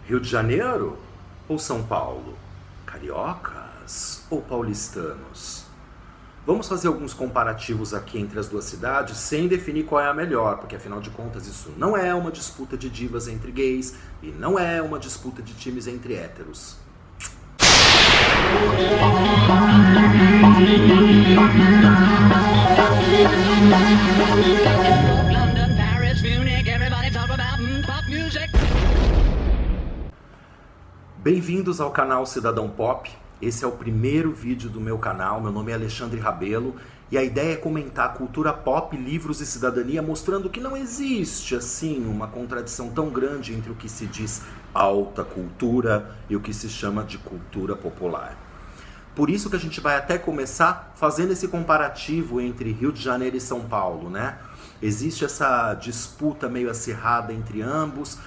Rio de Janeiro ou São Paulo? Cariocas ou paulistanos? Vamos fazer alguns comparativos aqui entre as duas cidades sem definir qual é a melhor, porque afinal de contas isso não é uma disputa de divas entre gays e não é uma disputa de times entre héteros. London, Paris, Munich, everybody talk about pop music. Bem-vindos ao canal Cidadão Pop. Esse é o primeiro vídeo do meu canal. Meu nome é Alexandre Rabelo e a ideia é comentar cultura pop, livros e cidadania, mostrando que não existe assim uma contradição tão grande entre o que se diz alta cultura e o que se chama de cultura popular. Por isso que a gente vai até começar fazendo esse comparativo entre Rio de Janeiro e São Paulo, né? Existe essa disputa meio acirrada entre ambos.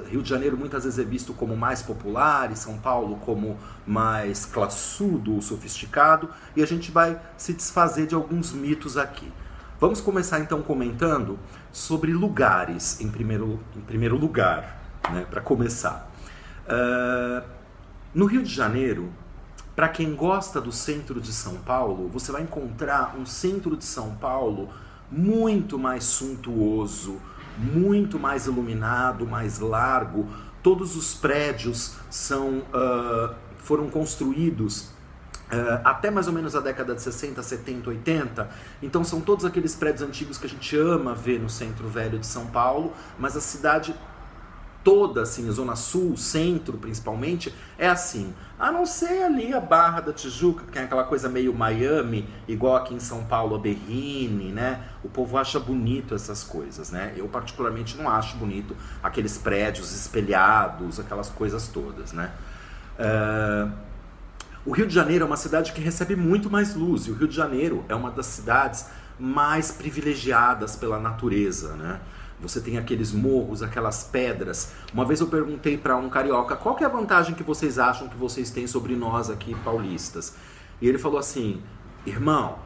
Rio de Janeiro muitas vezes é visto como mais popular e São Paulo como mais classudo ou sofisticado, e a gente vai se desfazer de alguns mitos aqui. Vamos começar então comentando sobre lugares em primeiro lugar, né, para começar. No Rio de Janeiro, para quem gosta do centro de São Paulo, você vai encontrar um centro de São Paulo muito mais suntuoso, muito mais iluminado, mais largo. Todos os prédios foram construídos até mais ou menos a década de 60, 70, 80. Então são todos aqueles prédios antigos que a gente ama ver no centro velho de São Paulo, mas a cidade toda, assim, a Zona Sul, centro principalmente, é assim. A não ser ali a Barra da Tijuca, que tem aquela coisa meio Miami, igual aqui em São Paulo, a Berrini, né? O povo acha bonito essas coisas, né? Eu particularmente não acho bonito aqueles prédios espelhados, aquelas coisas todas, né? O Rio de Janeiro é uma cidade que recebe muito mais luz, e o Rio de Janeiro é uma das cidades mais privilegiadas pela natureza, né? Você tem aqueles morros, aquelas pedras. Uma vez eu perguntei para um carioca qual que é a vantagem que vocês acham que vocês têm sobre nós aqui paulistas. E ele falou assim: irmão,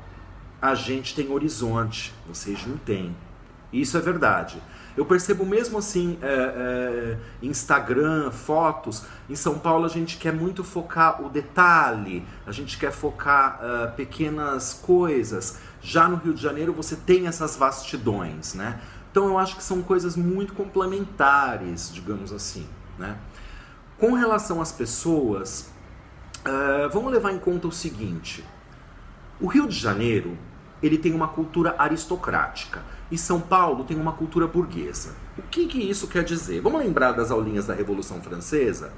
a gente tem horizonte, vocês não têm. E isso é verdade. Eu percebo mesmo assim, Instagram, fotos. Em São Paulo a gente quer muito focar o detalhe, a gente quer focar pequenas coisas. Já no Rio de Janeiro você tem essas vastidões, né? Então eu acho que são coisas muito complementares, digamos assim, né? Com relação às pessoas, vamos levar em conta o seguinte: o Rio de Janeiro, ele tem uma cultura aristocrática e São Paulo tem uma cultura burguesa. O que isso quer dizer? Vamos lembrar das aulinhas da Revolução Francesa,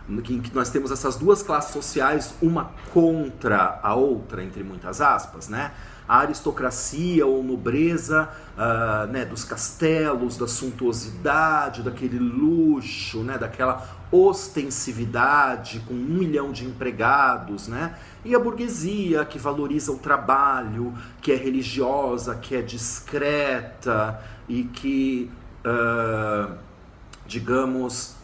em que nós temos essas duas classes sociais, uma contra a outra, entre muitas aspas, né? A aristocracia ou nobreza, né, dos castelos, da suntuosidade, daquele luxo, né, daquela ostensividade com 1 milhão de empregados, né? E a burguesia, que valoriza o trabalho, que é religiosa, que é discreta e que, digamos,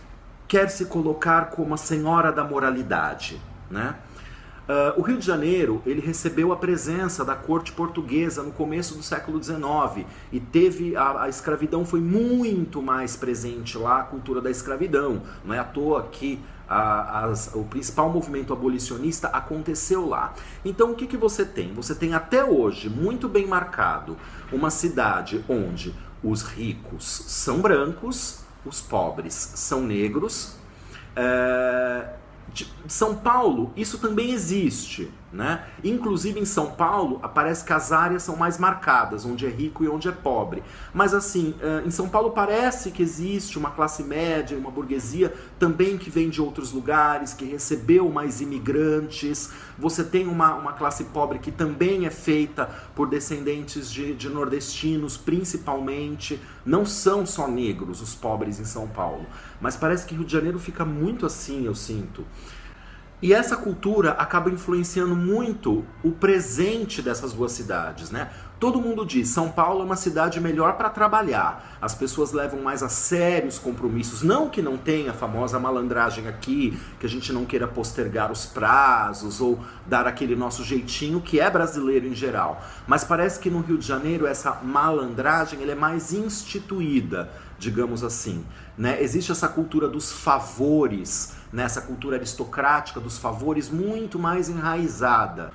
quer se colocar como a senhora da moralidade, né? O Rio de Janeiro, ele recebeu a presença da corte portuguesa no começo do século XIX e teve a escravidão foi muito mais presente lá, a cultura da escravidão. Não é à toa que o principal movimento abolicionista aconteceu lá. Então o que você tem? Você tem até hoje, muito bem marcado, uma cidade onde os ricos são brancos, os pobres são negros. São Paulo, isso também existe, né? Inclusive em São Paulo, parece que as áreas são mais marcadas, onde é rico e onde é pobre. Mas assim, em São Paulo parece que existe uma classe média, uma burguesia também que vem de outros lugares, que recebeu mais imigrantes. Você tem uma classe pobre que também é feita por descendentes de nordestinos, principalmente. Não são só negros os pobres em São Paulo. Mas parece que Rio de Janeiro fica muito assim, eu sinto. E essa cultura acaba influenciando muito o presente dessas duas cidades, né? Todo mundo diz, São Paulo é uma cidade melhor para trabalhar. As pessoas levam mais a sério os compromissos. Não que não tenha a famosa malandragem aqui, que a gente não queira postergar os prazos ou dar aquele nosso jeitinho que é brasileiro em geral. Mas parece que no Rio de Janeiro essa malandragem ela é mais instituída. digamos assim, né? Existe essa cultura dos favores, né? Essa cultura aristocrática dos favores muito mais enraizada.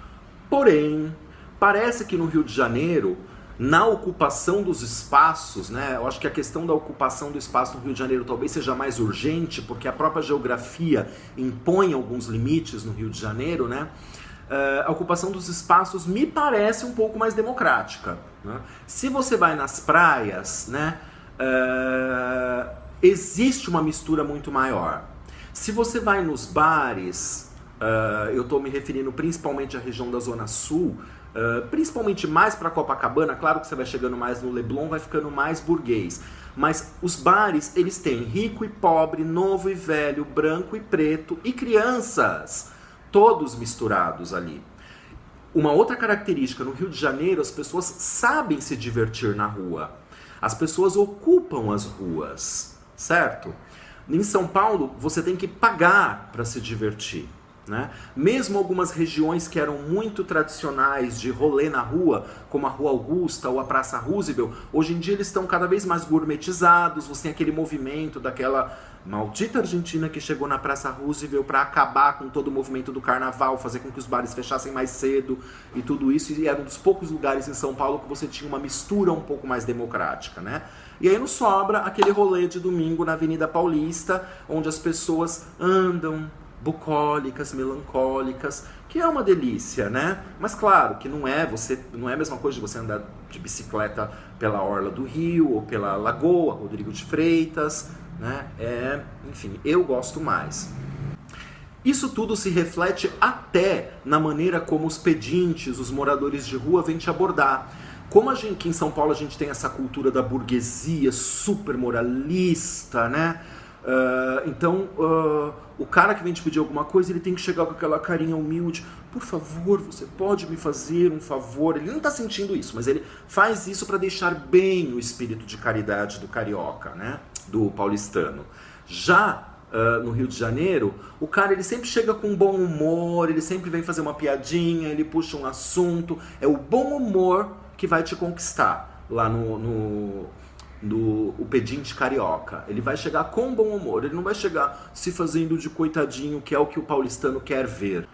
Porém, parece que no Rio de Janeiro, na ocupação dos espaços, né? Eu acho que a questão da ocupação do espaço no Rio de Janeiro talvez seja mais urgente, porque a própria geografia impõe alguns limites no Rio de Janeiro, né? A ocupação dos espaços me parece um pouco mais democrática, né? Se você vai nas praias, né? Existe uma mistura muito maior. Se você vai nos bares, eu estou me referindo principalmente à região da Zona Sul, principalmente mais para Copacabana, claro que você vai chegando mais no Leblon, vai ficando mais burguês. Mas os bares, eles têm rico e pobre, novo e velho, branco e preto e crianças, todos misturados ali. Uma outra característica, no Rio de Janeiro, as pessoas sabem se divertir na rua. As pessoas ocupam as ruas, certo? Em São Paulo, você tem que pagar para se divertir, né? Mesmo algumas regiões que eram muito tradicionais de rolê na rua, como a Rua Augusta ou a Praça Roosevelt, hoje em dia eles estão cada vez mais gourmetizados. Você tem aquele movimento daquela maldita Argentina que chegou na Praça Roosevelt para acabar com todo o movimento do carnaval, fazer com que os bares fechassem mais cedo e tudo isso, e era um dos poucos lugares em São Paulo que você tinha uma mistura um pouco mais democrática, né? E aí não sobra aquele rolê de domingo na Avenida Paulista, onde as pessoas andam bucólicas, melancólicas, que é uma delícia, né? Mas claro que não é a mesma coisa de você andar de bicicleta pela orla do Rio ou pela Lagoa Rodrigo de Freitas, né? Enfim, eu gosto mais. Isso tudo se reflete até na maneira como os pedintes, os moradores de rua vêm te abordar. Como aqui em São Paulo a gente tem essa cultura da burguesia super moralista, né? Então, o cara que vem te pedir alguma coisa, ele tem que chegar com aquela carinha humilde. Por favor, você pode me fazer um favor? Ele não está sentindo isso, mas ele faz isso para deixar bem o espírito de caridade do carioca, né? Do paulistano. Já no Rio de Janeiro, o cara ele sempre chega com bom humor, ele sempre vem fazer uma piadinha, ele puxa um assunto. É o bom humor que vai te conquistar lá o pedinte carioca. Ele vai chegar com bom humor, ele não vai chegar se fazendo de coitadinho, que é o que o paulistano quer ver.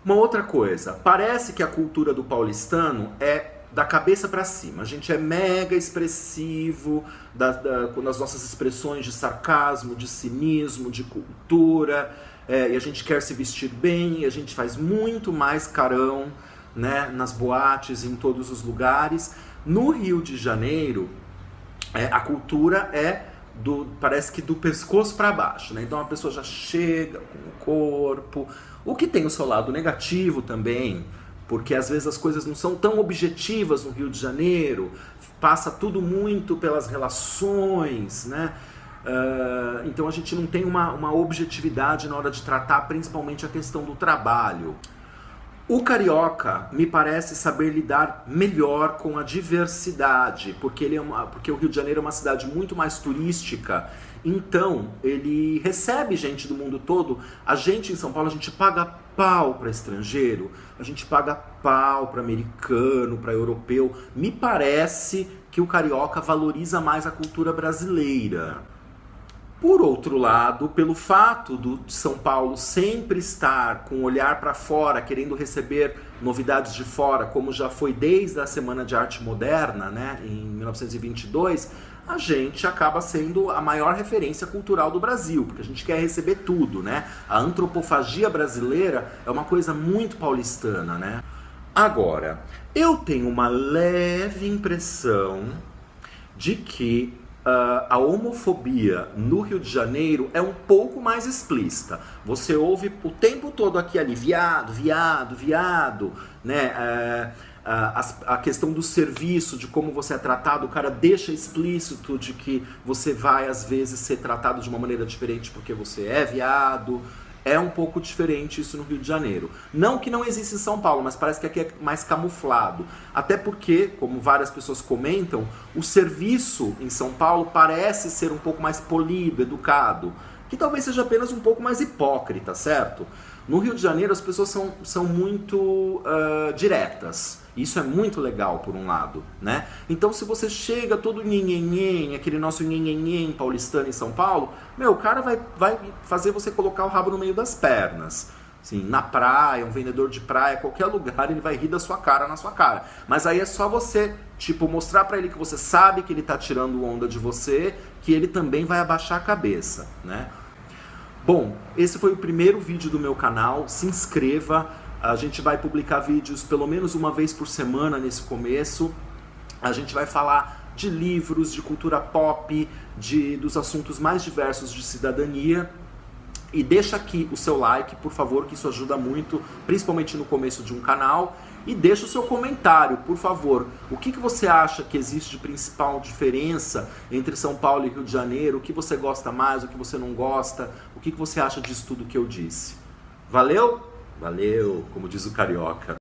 Uma outra coisa, parece que a cultura do paulistano é da cabeça para cima. A gente é mega expressivo com as nossas expressões de sarcasmo, de cinismo, de cultura, e a gente quer se vestir bem, e a gente faz muito mais carão, né, nas boates, em todos os lugares. No Rio de Janeiro, a cultura parece que do pescoço para baixo, né? Então a pessoa já chega com o corpo, o que tem o seu lado negativo também, porque às vezes as coisas não são tão objetivas no Rio de Janeiro, passa tudo muito pelas relações, né? Então a gente não tem uma objetividade na hora de tratar principalmente a questão do trabalho. O carioca me parece saber lidar melhor com a diversidade, porque o Rio de Janeiro é uma cidade muito mais turística, então ele recebe gente do mundo todo. A gente em São Paulo, a gente paga pau para estrangeiro, a gente paga pau para americano, para europeu. Me parece que o carioca valoriza mais a cultura brasileira. Por outro lado, pelo fato de São Paulo sempre estar com o olhar para fora, querendo receber novidades de fora, como já foi desde a Semana de Arte Moderna, né, em 1922, a gente acaba sendo a maior referência cultural do Brasil, porque a gente quer receber tudo, né? A antropofagia brasileira é uma coisa muito paulistana, né? Agora, eu tenho uma leve impressão de que a homofobia no Rio de Janeiro é um pouco mais explícita. Você ouve o tempo todo aqui ali, viado, viado, viado, né? A questão do serviço, de como você é tratado, o cara deixa explícito de que você vai às vezes ser tratado de uma maneira diferente porque você é viado. É um pouco diferente isso no Rio de Janeiro. Não que não existe em São Paulo, mas parece que aqui é mais camuflado. Até porque, como várias pessoas comentam, o serviço em São Paulo parece ser um pouco mais polido, educado, que talvez seja apenas um pouco mais hipócrita, certo? No Rio de Janeiro as pessoas são muito diretas. Isso é muito legal, por um lado, né? Então, se você chega todo nhenhenhen, aquele nosso nhenhenhen paulistano em São Paulo, meu, o cara vai fazer você colocar o rabo no meio das pernas. Assim, na praia, um vendedor de praia, qualquer lugar, ele vai rir da sua cara na sua cara. Mas aí é só você, tipo, mostrar pra ele que você sabe que ele tá tirando onda de você, que ele também vai abaixar a cabeça, né? Bom, esse foi o primeiro vídeo do meu canal. Se inscreva. A gente vai publicar vídeos pelo menos uma vez por semana nesse começo. A gente vai falar de livros, de cultura pop, dos assuntos mais diversos de cidadania. E deixa aqui o seu like, por favor, que isso ajuda muito, principalmente no começo de um canal. E deixa o seu comentário, por favor. O que você acha que existe de principal diferença entre São Paulo e Rio de Janeiro? O que você gosta mais, o que você não gosta? O que você acha disso tudo que eu disse? Valeu? Valeu, como diz o carioca.